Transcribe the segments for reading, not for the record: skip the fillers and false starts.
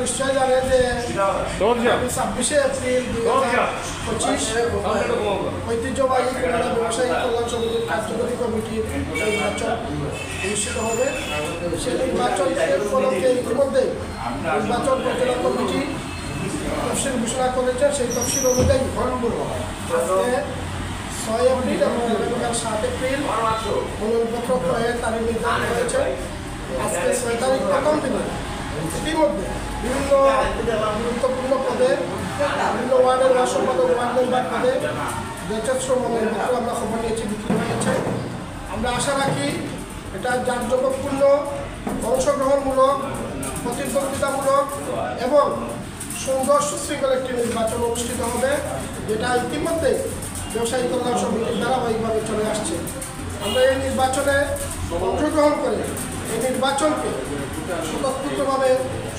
নিশ্চয় জানেন যে 26শে এপ্রিল 2025 ঐতিহ্যবাহী খুলনা ব্যবসায়ী কল্যাণ সমিতির কার্যকরী কমিটির নির্বাচন অনুষ্ঠিত হবে। সেই নির্বাচন উপলক্ষে ইতিমধ্যে নির্বাচন পরিচালনা কমিটি তফসিল ঘোষণা করেছে। সেই তফসিল অনুযায়ী আজকে 6 এপ্রিল এবং 7 এপ্রিল মনোনয়নপত্র ক্রয়ের তারিখ নির্ধারণ হয়েছে। আজকে 6 তারিখ প্রথম দিনে ইতিমধ্যে বিভিন্ন গুরুত্বপূর্ণ পদে বিভিন্ন ওয়ার্ডের ওয়ার্ড সম্পাদক ওয়ার্ড মেম্বার পদে যথেষ্ট মনোনয়নপত্র আমরা খবর নিয়েছি বিক্রি হয়েছে। আমরা আশা রাখি এটা জাঁকজমকপূর্ণ, অংশগ্রহণমূলক, প্রতিদ্বন্দ্বিতামূলক এবং সুন্দর সুশৃঙ্খল একটি নির্বাচন অনুষ্ঠিত হবে, যেটা ইতিমধ্যে ব্যবসায়ী কল্যাণ সমিতির ধারাবাহিকভাবে চলে আসছে। আমরা এই নির্বাচনে অংশগ্রহণ করে এই নির্বাচনকে স্বতঃস্ফূর্তভাবে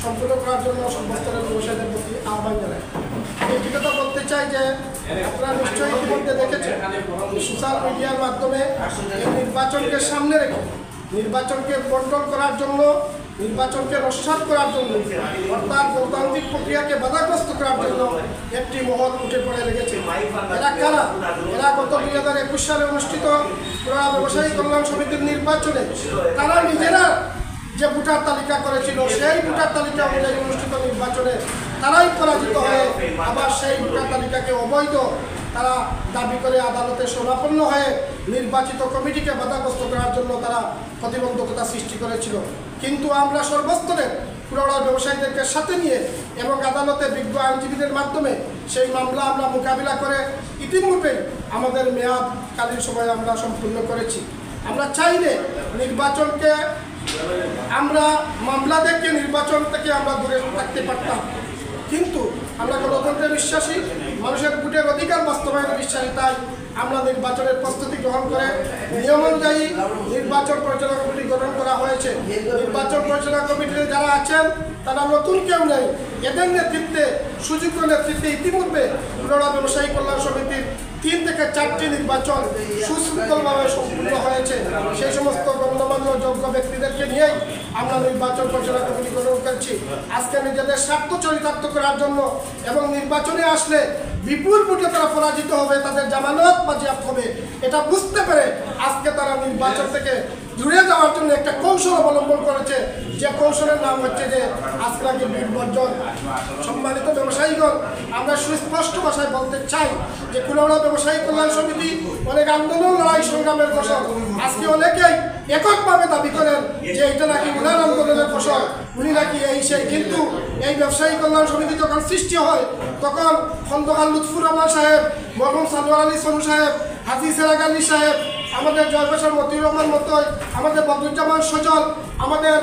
সম্পূর্ণ করার জন্য সর্বস্তরের ব্যবসায়ীদের প্রতি আহ্বান জানাই। এই কথা বলতে চাই যে আপনারা নিশ্চয়ই ইতিমধ্যে দেখেছেন সোশ্যাল মিডিয়ার মাধ্যমে এই নির্বাচনকে সামনে রেখে নির্বাচনকে বন্টন করার জন্য, নির্বাচনকে নস্যাৎ করার জন্য, অর্থাৎ গণতান্ত্রিক প্রক্রিয়াকে বাধাগ্রস্ত করার জন্য একটি মহল উঠে পড়ে লেগেছে। এরা কারা? এরা গত 2021 সালে অনুষ্ঠিত খুলনা ব্যবসায়ী কল্যাণ সমিতির নির্বাচনে তারা নিজেরা যে ভোটার তালিকা করেছিল, সেই ভোটার তালিকা অনুযায়ী অনুষ্ঠিত নির্বাচনে তারাই পরাজিত হয়ে আবার সেই ভোটার তালিকাকে অবৈধ তারা দাবি করে আদালতে শরণাপন্ন হয়ে নির্বাচিত কমিটিকে বাধাগ্রস্ত করার জন্য তারা প্রতিবন্ধকতা সৃষ্টি করেছিল। কিন্তু আমরা সর্বস্তরের খুলনা ব্যবসায়ীদেরকে সাথে নিয়ে এবং আদালতে বিজ্ঞ আইনজীবীদের মাধ্যমে সেই মামলা আমরা মোকাবিলা করে ইতিমধ্যে আমাদের মেয়াদকালীন সময় আমরা সম্পূর্ণ করেছি। আমরা চাইলে নির্বাচনকে আমরা মামলা দেখে নির্বাচন থেকে আমরা দূরে থাকতে পারতাম, কিন্তু আমরা গণতন্ত্রে বিশ্বাসী, মানুষের ভোটের অধিকার বাস্তবায়নে বিশ্বাসী। তাই আমরা নির্বাচনের প্রস্তুতি গ্রহণ করে নিয়ম অনুযায়ী নির্বাচন পরিচালনা কমিটি গঠন করা হয়েছে। নির্বাচন পরিচালনা কমিটিতে যারা আছেন তারা নতুন কেউ নেই। এদের নেতৃত্বে, সুযোগ্য নেতৃত্বে ইতিমধ্যে খুলনা ব্যবসায়ী কল্যাণ সমিতির 3 থেকে 4টি নির্বাচন সুশৃঙ্খলভাবে সম্পূর্ণ হয়েছে। সেই সমস্ত গণ্যমান্য যোগ্য ব্যক্তিদেরকে নিয়েই আমরা নির্বাচন পরিচালনা কমিটি গঠন করছি। আজকে নিজেদের স্বার্থ চরিতার্থ করার জন্য এবং নির্বাচনে আসলে বিপুল ভোটে তারা পরাজিত হবে, তাদের জামানত বাজেয়াপ্ত হবে, এটা বুঝতে পেরে আজকে তারা নির্বাচন থেকে দূরে যাওয়ার জন্য একটা কৌশল অবলম্বন করেছে, যে কৌশলের নাম হচ্ছে যে আজকে আগে ভোট বর্জন। সম্মানিত ব্যবসায়ীগণ, আমরা সুস্পষ্ট ভাষায় বলতে চাই যে খুলনা ব্যবসায়ী কল্যাণ সমিতি অনেক আন্দোলন, লড়াই, সংগ্রামের ফসল। আজকে অনেকেই এককভাবে দাবি করেন যে এটা নাকি উনার আন্দোলনের ফসল, উনি নাকি এই সেই। কিন্তু এই ব্যবসায়ী কল্যাণ সমিতি যখন সৃষ্টি হয় তখন খন্দকার লুৎফুর রহমান সাহেব, মরহুম সানোয়ার আলী সোনু সাহেব, হাজি সেরাগ আলী সাহেব, আমাদের জয়প্রসাদ মতিউর রহমান মতোই, আমাদের বদরুজ্জামান সজল, আমাদের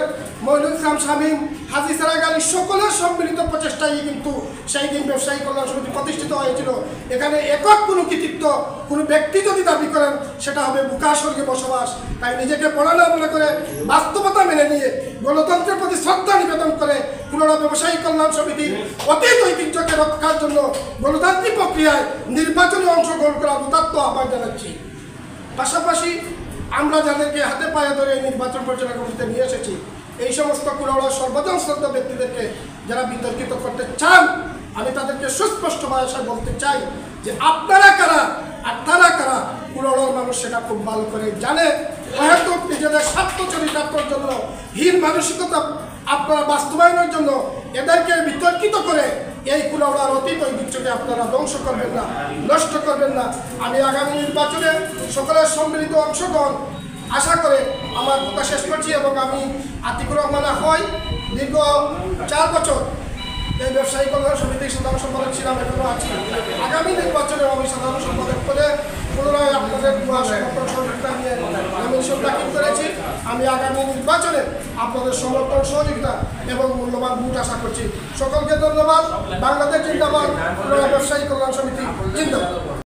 মইনুল ইসলাম শামীম, হাজি সেরাগ আলী, সকলের সম্মিলিত প্রচেষ্টায় কিন্তু সেই দিন ব্যবসায়ী কল্যাণ সমিতি প্রতিষ্ঠিত হয়েছিল। এখানে একক কোনো কৃতিত্ব কোনো ব্যক্তি যদি দাবি করেন সেটা হবে বোকা স্বর্গে বসবাস। তাই নিজেকে পড়ানো মনে করে বাস্তবতা মেনে নিয়ে গণতন্ত্রের প্রতি শ্রদ্ধা নিবেদন করে খুলনা ব্যবসায়ী কল্যাণ সমিতির অতীত ঐতিহ্যকে রক্ষার জন্য গণতান্ত্রিক প্রক্রিয়ায় নির্বাচনে অংশগ্রহণ করার উদাত্ত আহ্বান জানাচ্ছি। পাশাপাশি আমরা যাদেরকে হাতে পায়ে ধরে এই নির্বাচন পরিচালনা কমিটিতে নিয়ে এসেছি, এই সমস্ত খুলনার সর্বজন শ্রদ্ধা ব্যক্তিদেরকে যারা বিতর্কিত করতে চান, আমি তাদেরকে সুস্পষ্ট ভাষায় বলতে চাই যে আপনারা কারা আর তারা কারা, খুলনার মানুষ সেটা খুব ভালো করে জানে। হয়তো নিজেদের স্বার্থ চরিতার্থের জন্য, হীন মানসিকতা আপনারা বাস্তবায়নের জন্য এদেরকে বিতর্কিত করে এই খুলনার অতীত ঐতিহ্যকে আপনারা ধ্বংস করবেন না, নষ্ট করবেন না। আমি আগামী নির্বাচনে সকলের সম্মিলিত অংশগ্রহণ আশা করে আমার কথা শেষ করছি এবং আমি আতিকুর রহমান হয় দীর্ঘ 4 বছর এই ব্যবসায়ী কল্যাণ সমিতির সাধারণ সম্পাদক ছিলাম, এখনো আছি। আগামী নির্বাচনে আমি সাধারণ সম্পাদক পদে পুনরায় আপনাদের সমর্থন সহযোগিতা নিয়ে নমিনেশন দাখিল করেছি। আমি আগামী নির্বাচনে আপনাদের সমর্থন, সহযোগিতা এবং মূল্যবান ভোট আশা করছি। সকলকে ধন্যবাদ। বাংলাদেশ জিন্দাবাদ। ব্যবসায়ী কল্যাণ সমিতি জিন্দাবাদ।